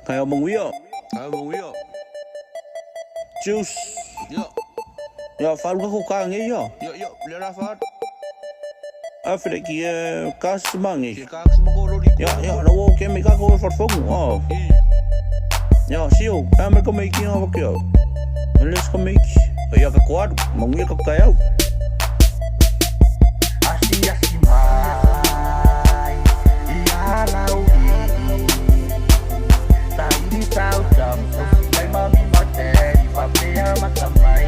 Kaya mong wiyo. Wheel. Juice. Yo, Ya, faru ka kukang iyo. let off out. After ki kas mangi. Kikak semua kolo di. Ya, rawo ke me ka ko forfogu. Oh. Ya, sio. Amer ko me ki nga bakyo. Let's go make. Ya ka kwad. Mong wiyo ka kayaw. Así mai ialau tadi tahu jam Kay mami materi papea makamai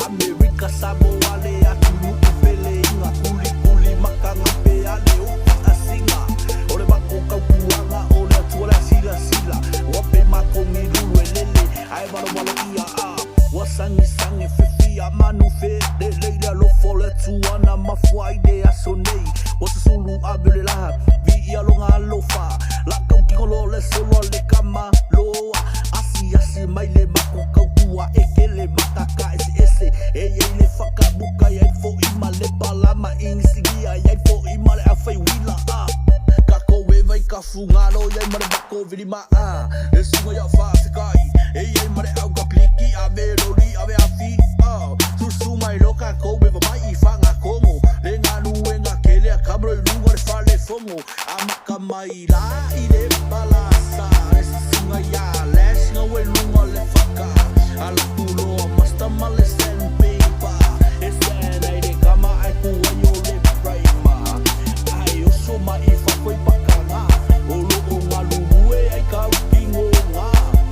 Amerika Samoa le atulu upele inga kuli makanga pe ale upa asinga Ore bako kaukuanga ole atuala sila Wape mako milulu elele Ai malo ia a Wasangi sangi fifia manu fe De leila lo fole tuana mafuaide asonei Wasa sulu abele laha Vi ia longa alofa La kau kiko lo le solo le kama loa Asi maile mako kaukua ekele mataka ese Ei le whakabuka iai fo ima le palama insigia Iai fo ima le awhai wila a Ka koe vai ka fungalo iai mare bako vili maa E sunga ia whasekai Ei mare au ka pliki a merori a me awhi Susu mai loka koe wa mai I whanga kongo Le nganu e ngā kele a kamro I runga le whale fongo A maka mai la I le palasa E sunga ia les ngā we runga le whaka A la kuloa masta male sen paper E sen ai le kama ai kua yo le praima Ai oso mai I whakoi pakanga O loo ngā lulu e ai kau kingo ngā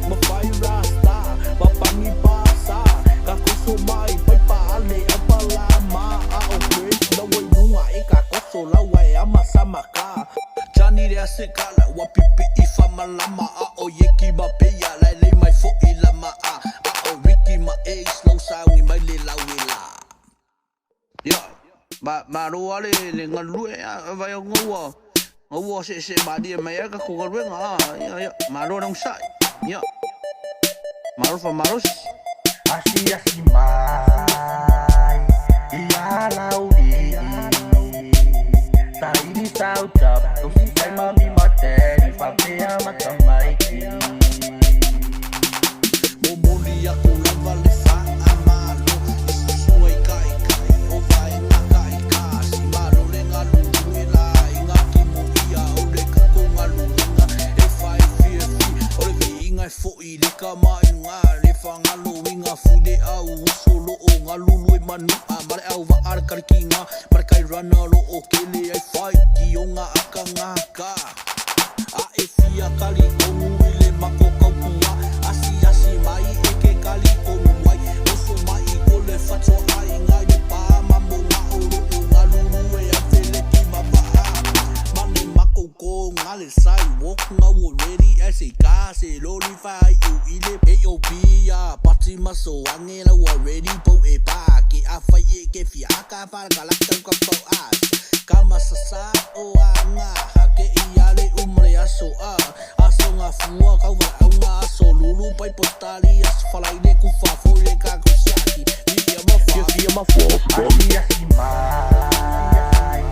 Ma whai rasta, papangi pasa Ka koso mai pai paale a palama A o kwe na wai runga e ka koso lawa e ama samaka Jani rea se kala wa pipi I whamalama A o yeki ma peia lai lei mai fo I lama A o Ricky ma e slow sound mai le lauela Ya, ma roa le ngalue a vai o ngua Ngua se badi mai ka ko ngalue nga ya ma roa nang sai ya Maruf marus Así mai ialau tadi tahu jam Kay mami materi papea makamai Momoli ako lava le whaamalo Isusungai kai o vai makai kasi Malo le ngalulu e la inga kimo ia o le kako ngalunga E whai whiawhi o le vi inga e fo'i le ka mai ngā Le whangalo inga fude au usolo o ngalulu e manu a Mare au wa arakariki ngā Mare kai rana lo o kele ai whai ki o ngā aka ngaka A e fia kali kongu I le mako kaupua Asi mai e ke kali kongu ai Oso mai ko le whato ai ngai ne pā Mambo ngā oro o ngā lulu e a whele ki mawaa Mane mako ko ngā le sidewalk Ngā wo ready as a car Se loli whai u I le AOP a Pati maso ange la wa ready po e pā Ke a whai e ke fia ka whara ka lakau ka pau as Kama sasa o a ngā Ke ia le umre aso a Aso ngā fua kau wa au ngā aso Lulu pai potali aso falai ne kufa Foi le kako siaki Via ma fo Así mai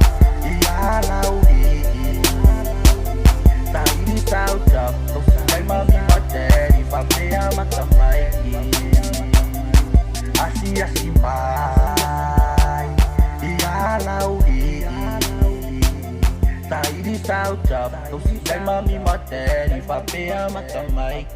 ialau tadi tahu jam Kay mami materi papea makamai Así mai ialau tadi tahu jam Kay mami materi papea makamai